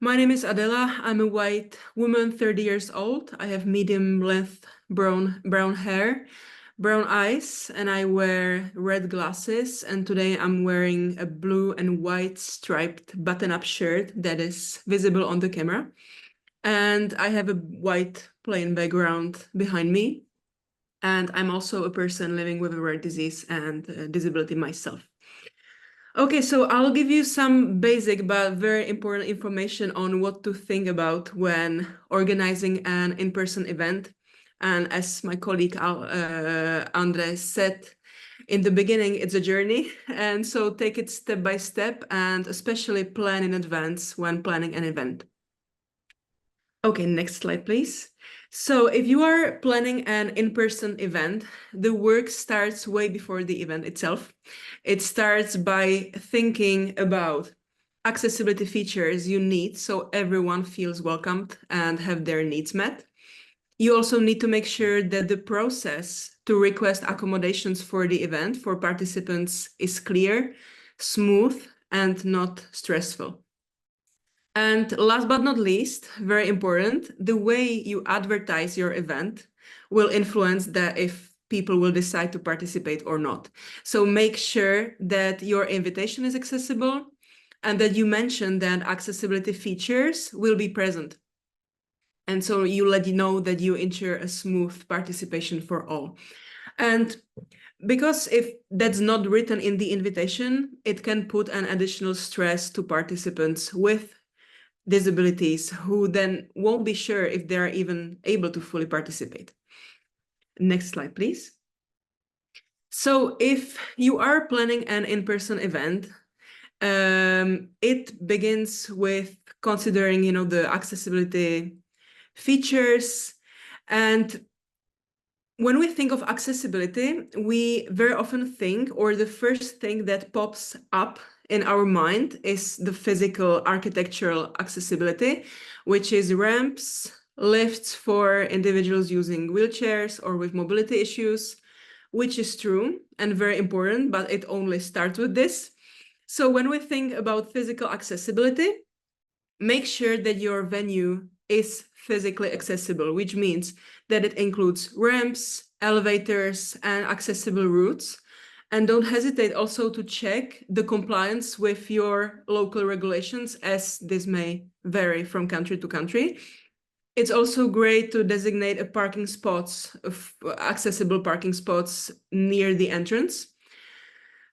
My name is Adéla. I'm a white woman, 30 years old. I have medium length brown hair, brown eyes, and I wear red glasses. And today I'm wearing a blue and white striped button-up shirt that is visible on the camera. And I have a white plain background behind me. And I'm also a person living with a rare disease and disability myself. Okay, so I'll give you some basic but very important information on what to think about when organizing an in-person event. And as my colleague Andre said in the beginning, it's a journey. And so take it step by step and especially plan in advance when planning an event. Okay, next slide, please. So if you are planning an in-person event, the work starts way before the event itself. It starts by thinking about accessibility features you need so everyone feels welcomed and have their needs met. You also need to make sure that the process to request accommodations for the event for participants is clear, smooth, and not stressful. And last but not least, very important, the way you advertise your event will influence if people will decide to participate or not. So make sure that your invitation is accessible and that you mention that accessibility features will be present. And so you know that you ensure a smooth participation for all. And because if that's not written in the invitation, it can put an additional stress to participants with disabilities who then won't be sure if they're even able to fully participate. Next slide, please. So if you are planning an in-person event, it begins with considering, the accessibility features. And when we think of accessibility, we very often think, or the first thing that pops up in our mind is the physical architectural accessibility, which is ramps, lifts for individuals using wheelchairs or with mobility issues, which is true and very important, but it only starts with this. So when we think about physical accessibility, make sure that your venue is physically accessible, which means that it includes ramps, elevators, and accessible routes. And don't hesitate also to check the compliance with your local regulations, as this may vary from country to country. It's also great to designate a parking spots, accessible parking spots near the entrance.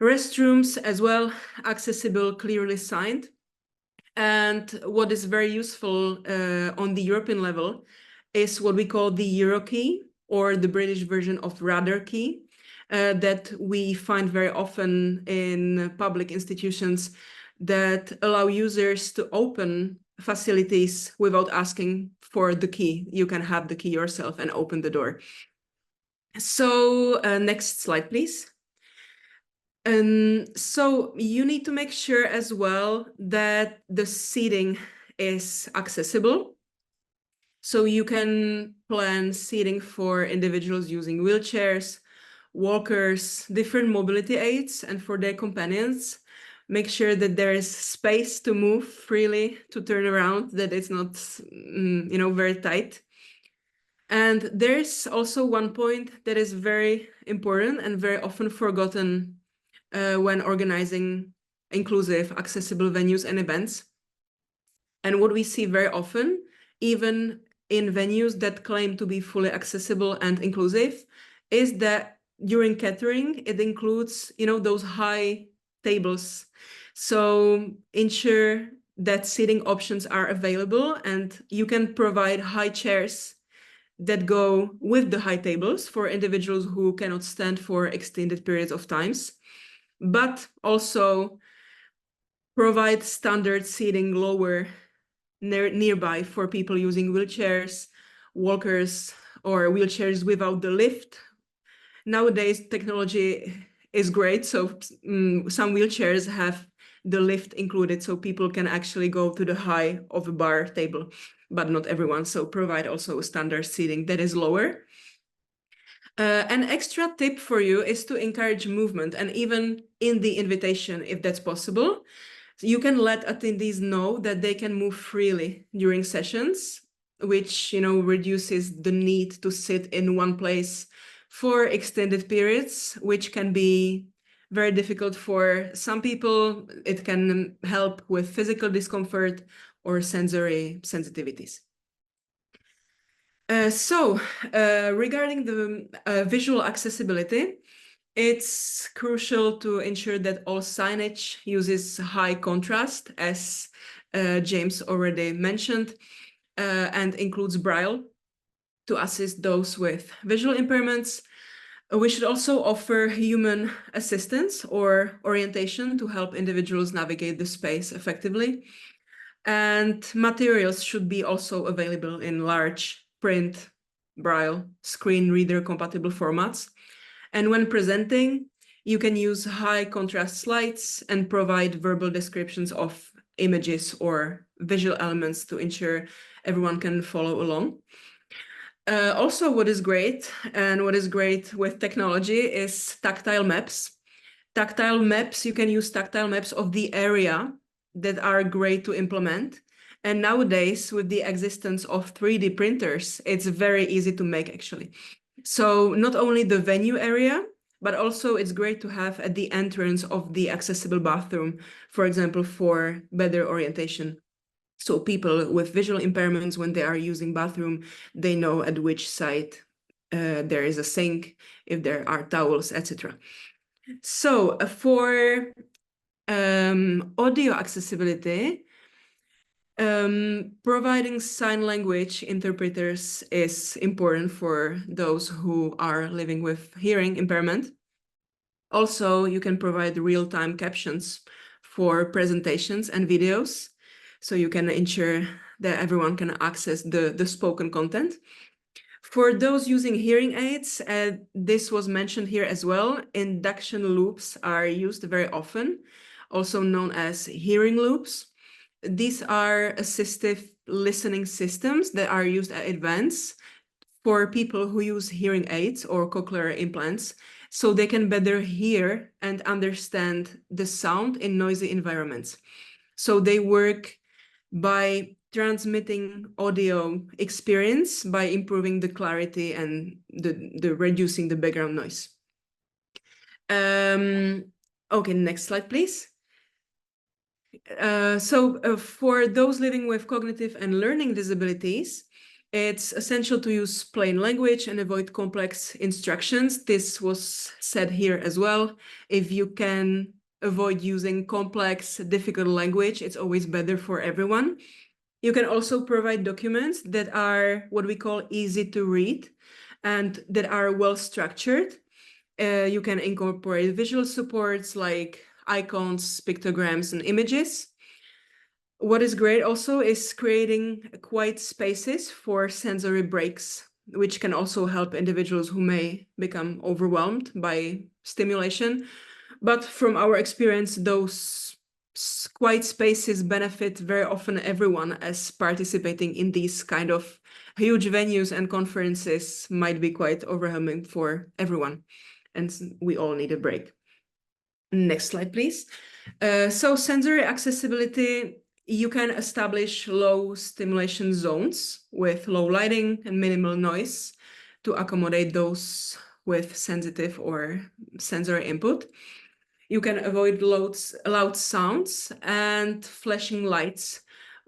Restrooms as well, accessible, clearly signed. And what is very useful on the European level is what we call the Euro key, or the British version of radar key. That we find very often in public institutions that allow users to open facilities without asking for the key. You can have the key yourself and open the door. So next slide, please. So you need to make sure as well that the seating is accessible. So you can plan seating for individuals using wheelchairs, walkers, different mobility aids, and for their companions. Make sure that there is space to move freely, to turn around, that it's not, very tight. And there's also one point that is very important and very often forgotten when organizing inclusive, accessible venues and events. And what we see very often, even in venues that claim to be fully accessible and inclusive, is that during catering, it includes, those high tables. So ensure that seating options are available, and you can provide high chairs that go with the high tables for individuals who cannot stand for extended periods of times, but also provide standard seating lower nearby for people using wheelchairs, walkers, or wheelchairs without the lift. Nowadays, technology is great, so some wheelchairs have the lift included, so people can actually go to the high of a bar table, but not everyone. So provide also a standard seating that is lower. An extra tip for you is to encourage movement, and even in the invitation, if that's possible, So you can let attendees know that they can move freely during sessions, which, reduces the need to sit in one place for extended periods, which can be very difficult for some people. It can help with physical discomfort or sensory sensitivities. Regarding the visual accessibility, it's crucial to ensure that all signage uses high contrast, as James already mentioned, and includes Braille to assist those with visual impairments. We should also offer human assistance or orientation to help individuals navigate the space effectively. And materials should be also available in large print, Braille, screen reader compatible formats. And when presenting, you can use high contrast slides and provide verbal descriptions of images or visual elements to ensure everyone can follow along. Also, what is great with technology is tactile maps. You can use tactile maps of the area that are great to implement. And nowadays, with the existence of 3D printers, it's very easy to make, actually. So not only the venue area, but also it's great to have at the entrance of the accessible bathroom, for example, for better orientation. So people with visual impairments, when they are using bathroom, they know at which side there is a sink, if there are towels, etc. So for audio accessibility, providing sign language interpreters is important for those who are living with hearing impairment. Also, you can provide real-time captions for presentations and videos, so you can ensure that everyone can access the spoken content. For those using hearing aids, this was mentioned here as well, induction loops are used very often, also known as hearing loops. These are assistive listening systems that are used at events for people who use hearing aids or cochlear implants, so they can better hear and understand the sound in noisy environments. So they work by transmitting audio experience by improving the clarity and the reducing the background noise. Okay, next slide, please. For those living with cognitive and learning disabilities, it's essential to use plain language and avoid complex instructions. This was said here as well. If you can avoid using complex, difficult language, it's always better for everyone. You can also provide documents that are what we call easy to read and that are well structured. You can incorporate visual supports like icons, pictograms, and images. What is great also is creating quiet spaces for sensory breaks, which can also help individuals who may become overwhelmed by stimulation. But from our experience, those quiet spaces benefit very often everyone, as participating in these kind of huge venues and conferences might be quite overwhelming for everyone, and we all need a break. Next slide, please. So sensory accessibility, you can establish low stimulation zones with low lighting and minimal noise to accommodate those with sensitive or sensory input. You can avoid loud sounds and flashing lights.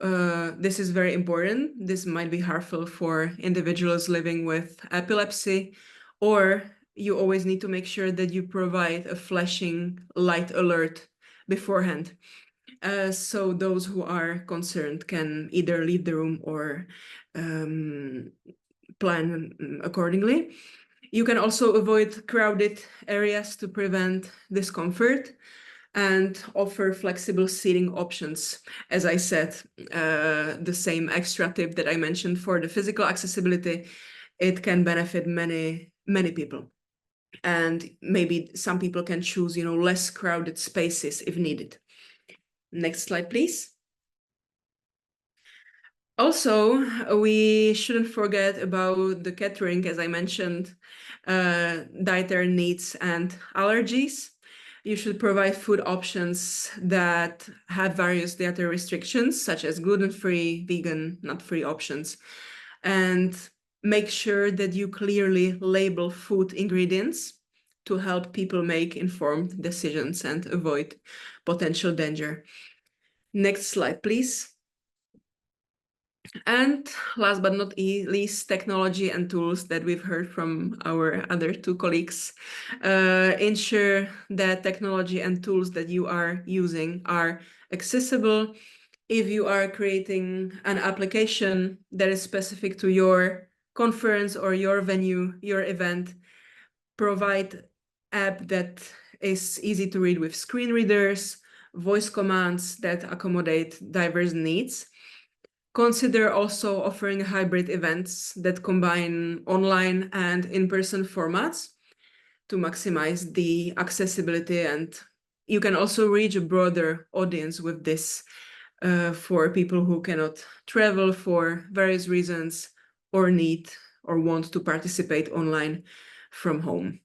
This is very important. This might be harmful for individuals living with epilepsy, or you always need to make sure that you provide a flashing light alert beforehand. So those who are concerned can either leave the room or plan accordingly. You can also avoid crowded areas to prevent discomfort and offer flexible seating options. As I said, the same extra tip that I mentioned for the physical accessibility, it can benefit many people. And maybe some people can choose, less crowded spaces if needed. Next slide, please. Also, we shouldn't forget about the catering, as I mentioned, dietary needs and allergies. You should provide food options that have various dietary restrictions, such as gluten-free, vegan, nut-free options. And make sure that you clearly label food ingredients to help people make informed decisions and avoid potential danger. Next slide, please. And last but not least, technology and tools that we've heard from our other two colleagues. Ensure that technology and tools that you are using are accessible. If you are creating an application that is specific to your conference or your venue, your event, provide app that is easy to read with screen readers, voice commands that accommodate diverse needs. Consider also offering hybrid events that combine online and in-person formats to maximize the accessibility, and you can also reach a broader audience with this for people who cannot travel for various reasons or need or want to participate online from home.